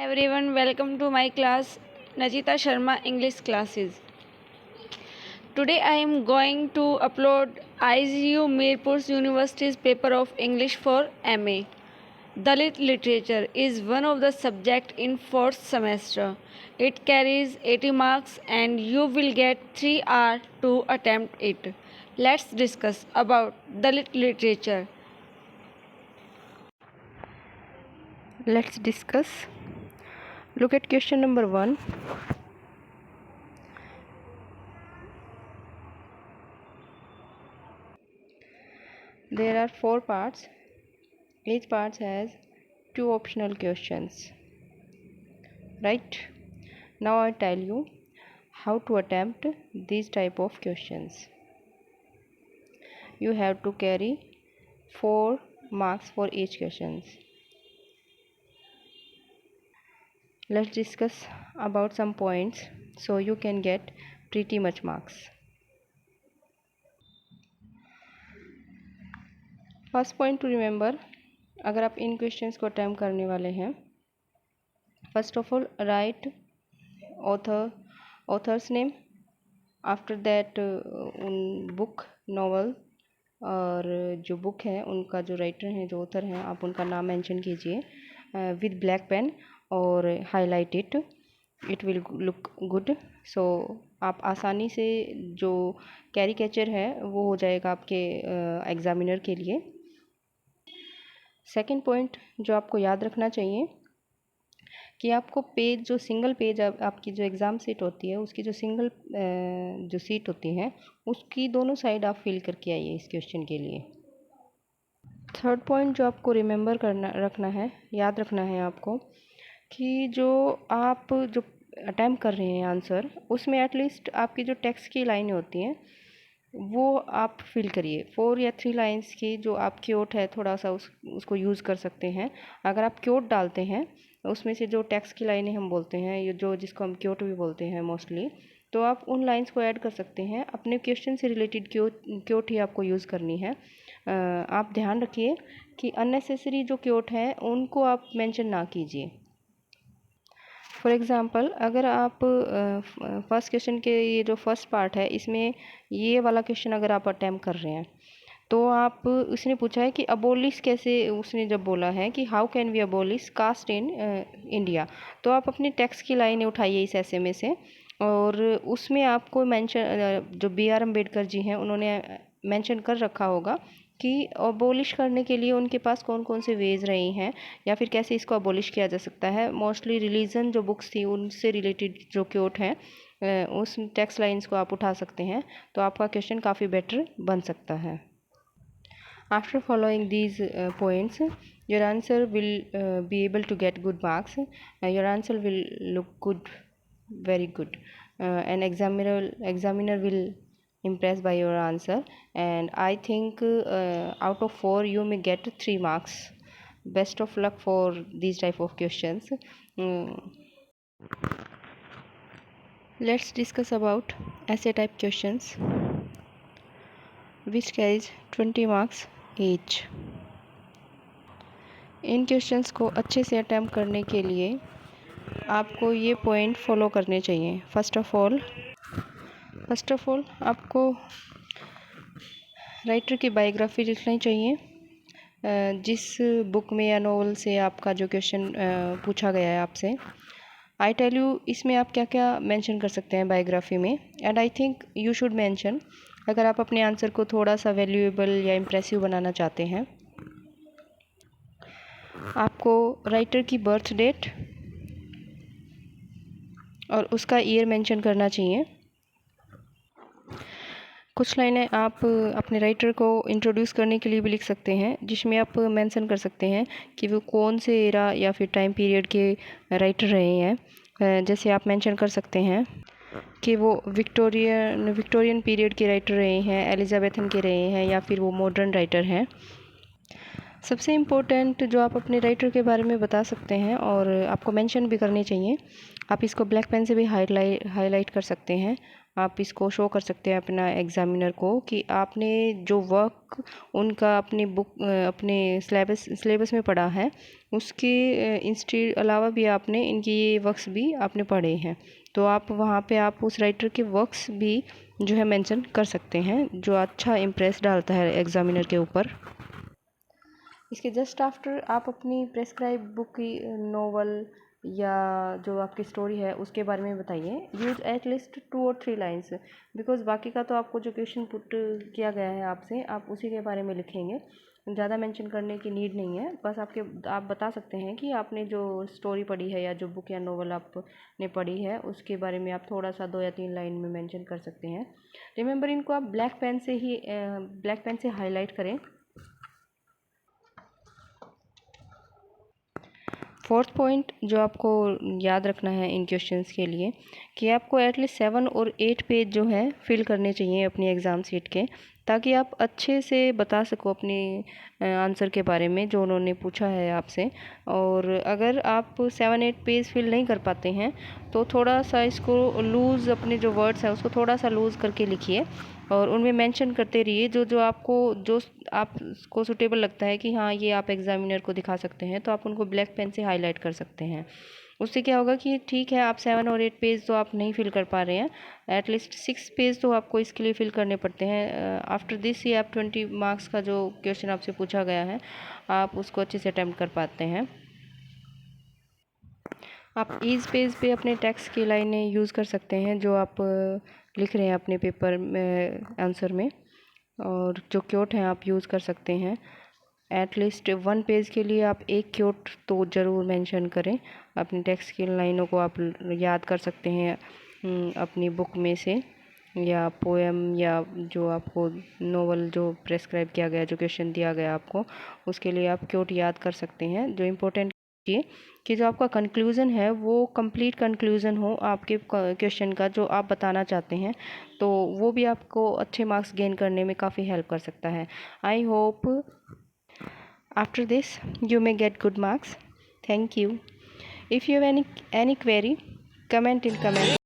Everyone, welcome to my class Najita Sharma English classes. Today I am going to upload IGU Mirpur University's paper of English for MA. Dalit literature is one of the subject in fourth semester. It carries 80 marks and you will get 3 hours to attempt it. Let's discuss about Dalit literature. Let's discuss. Look at question number 1. There are 4 parts. Each part has 2 optional questions. Right? Now I tell you how to attempt these type of questions. You have to carry 4 marks for each questions. Let's discuss about some points so you can get pretty much marks. First point two remember, अगर आप इन questions को attempt करने वाले हैं, first of all right author's name, after that उन book novel और जो book है उनका जो राइटर हैं, जो ऑथर हैं, आप उनका नाम मेंशन कीजिए विद ब्लैक पेन और highlight it will look good. So आप आसानी से जो कैरिकेचर है वो हो जाएगा आपके एग्ज़ामिनर के लिए. सेकंड पॉइंट जो आपको याद रखना चाहिए कि आपको पेज, जो सिंगल पेज आपकी जो एग्ज़ाम सीट होती है, उसकी जो सिंगल जो सीट होती है उसकी दोनों साइड आप फिल करके आइए इस क्वेश्चन के लिए. थर्ड पॉइंट जो आपको रिमेंबर रखना है, याद रखना है आपको कि जो आप जो अटैम्प्ट कर रहे हैं आंसर, उसमें एटलीस्ट आपकी जो टेक्स्ट की लाइनें होती हैं वो आप फिल करिए. 4 या 3 लाइंस की जो आप क्योट है थोड़ा सा उसको यूज़ कर सकते हैं. अगर आप क्योट डालते हैं उसमें से जो टेक्स्ट की लाइनें हम बोलते हैं, ये जो जिसको हम क्योट भी बोलते हैं मोस्टली, तो आप उन लाइंस को ऐड कर सकते हैं. अपने क्वेश्चन से रिलेटेड क्योट ही आपको यूज़ करनी है. आप ध्यान रखिए कि अननेसेसरी जो क्योट हैं उनको आप मेंशन ना कीजिए. फॉर एग्ज़ाम्पल, अगर आप फर्स्ट क्वेश्चन के ये जो फर्स्ट पार्ट है इसमें ये वाला क्वेश्चन अगर आप अटैम्प्ट कर रहे हैं तो आप, उसने पूछा है कि अबोलिश कैसे, उसने जब बोला है कि how can we abolish caste in India, तो आप अपने टेक्स्ट की लाइनें उठाइए इस ऐसे में से और उसमें आपको मेंशन, जो B.R. अम्बेडकर जी हैं उन्होंने मेंशन कर रखा होगा कि अबोलिश करने के लिए उनके पास कौन कौन से वेज रहे हैं या फिर कैसे इसको अबोलिश किया जा सकता है. मोस्टली रिलीजन जो बुक्स थी उनसे रिलेटेड जो क्योट हैं उस टेक्स्ट लाइन्स को आप उठा सकते हैं, तो आपका क्वेश्चन काफ़ी बेटर बन सकता है. After following these points your answer will be able to get good marks. Your answer will look good, very good. An examiner will impressed by your answer, and I think out of 4 you may get 3 marks. Best of luck for these type of questions. Let's discuss about essay type questions which carries 20 marks each. In questions को अच्छे से attempt करने के लिए आपको ये point follow करने चाहिए. फर्स्ट ऑफ ऑल आपको राइटर की बायोग्राफी लिखनी चाहिए. जिस बुक में या नॉवल से आपका जो क्वेश्चन पूछा गया है आपसे, आई टेल यू इसमें आप क्या क्या मेंशन कर सकते हैं बायोग्राफी में, and I think you should mention अगर आप अपने आंसर को थोड़ा सा वैल्यूएबल या इम्प्रेसिव बनाना चाहते हैं. आपको राइटर की बर्थ डेट और उसका ईयर मेंशन करना चाहिए. कुछ लाइनें आप अपने राइटर को इंट्रोड्यूस करने के लिए भी लिख सकते हैं, जिसमें आप मेंशन कर सकते हैं कि वो कौन से एरा या फिर टाइम पीरियड के राइटर रहे हैं. जैसे आप मेंशन कर सकते हैं कि वो विक्टोरियन पीरियड के राइटर रहे हैं, एलिजाबेथन के रहे हैं, या फिर वो मॉडर्न राइटर हैं. सबसे इम्पोर्टेंट जो आप अपने राइटर के बारे में बता सकते हैं और आपको मेंशन भी करनी चाहिए, आप इसको ब्लैक पेन से भी हाईलाइट कर सकते हैं. आप इसको शो कर सकते हैं अपना एग्ज़ामिनर को कि आपने जो वर्क उनका अपनी बुक अपने सिलेबस में पढ़ा है उसके इंस्टेड अलावा भी आपने इनकी ये वर्क्स भी आपने पढ़े हैं। तो आप वहाँ पे आप उस राइटर के वर्क्स भी जो है मेंशन कर सकते हैं, जो अच्छा इम्प्रेस डालता है एग्ज़ामिनर के ऊपर। इसके जस्ट आफ्टर आप अपनी प्रेस्क्राइब बुक की नोवेल या जो आपकी स्टोरी है उसके बारे में बताइए। यूज एटलीस्ट 2 और 3 लाइन्स, बिकॉज बाकी का तो आपको जो क्वेश्चन पुट किया गया है आपसे, आप उसी के बारे में लिखेंगे। ज़्यादा मेंशन करने की नीड नहीं है, बस आप बता सकते हैं कि आपने जो स्टोरी पढ़ी है या जो बुक या नोवेल आपने पढ़ी है उसके बारे में आप थोड़ा सा 2 या 3 लाइन में मेंशन कर सकते हैं। रिमेंबर, इनको आप ब्लैक पेन से हाईलाइट करें। फोर्थ पॉइंट जो आपको याद रखना है इन क्वेश्चंस के लिए कि आपको एटलीस्ट 7 और 8 पेज जो है फिल करने चाहिए अपनी एग्ज़ाम शीट के, ताकि आप अच्छे से बता सको अपने आंसर के बारे में जो उन्होंने पूछा है आपसे। और अगर आप 7-8 पेज फिल नहीं कर पाते हैं तो थोड़ा सा इसको लूज़, अपने जो वर्ड्स हैं उसको थोड़ा सा लूज़ करके लिखिए और उनमें मेंशन करते रहिए जो आपको सूटेबल लगता है कि हाँ ये आप एग्ज़ामिनर को दिखा सकते हैं, तो आप उनको ब्लैक पेन से हाईलाइट कर सकते हैं। उससे क्या होगा कि ठीक है, आप 7 और 8 पेज तो आप नहीं फिल कर पा रहे हैं, एटलीस्ट 6 पेज तो आपको इसके लिए फिल करने पड़ते हैं। आफ्टर दिस ये आप 20 मार्क्स का जो क्वेश्चन आपसे पूछा गया है आप उसको अच्छे से अटैम्प्ट कर पाते हैं। आप इस पेज पे अपने टेक्स्ट की लाइनें यूज़ कर सकते हैं जो आप लिख रहे हैं अपने पेपर में आंसर में, और जो क्योट हैं आप यूज़ कर सकते हैं। एटलीस्ट 1 पेज के लिए आप एक क्योट तो ज़रूर मेंशन करें। अपनी टेक्स्ट की लाइनों को आप याद कर सकते हैं अपनी बुक में से, या पोएम, या जो आपको नोवेल जो प्रेस्क्राइब किया गया, जो क्वेश्चन दिया गया आपको, उसके लिए आप क्योट याद कर सकते हैं। जो इम्पोर्टेंट कि जो आपका कंक्लूज़न है वो कंप्लीट कंक्लूज़न हो आपके क्वेश्चन का जो आप बताना चाहते हैं, तो वो भी आपको अच्छे मार्क्स गेन करने में काफ़ी हेल्प कर सकता है। I hope after this you may get good marks. Thank you. If you have any query, comment in comment.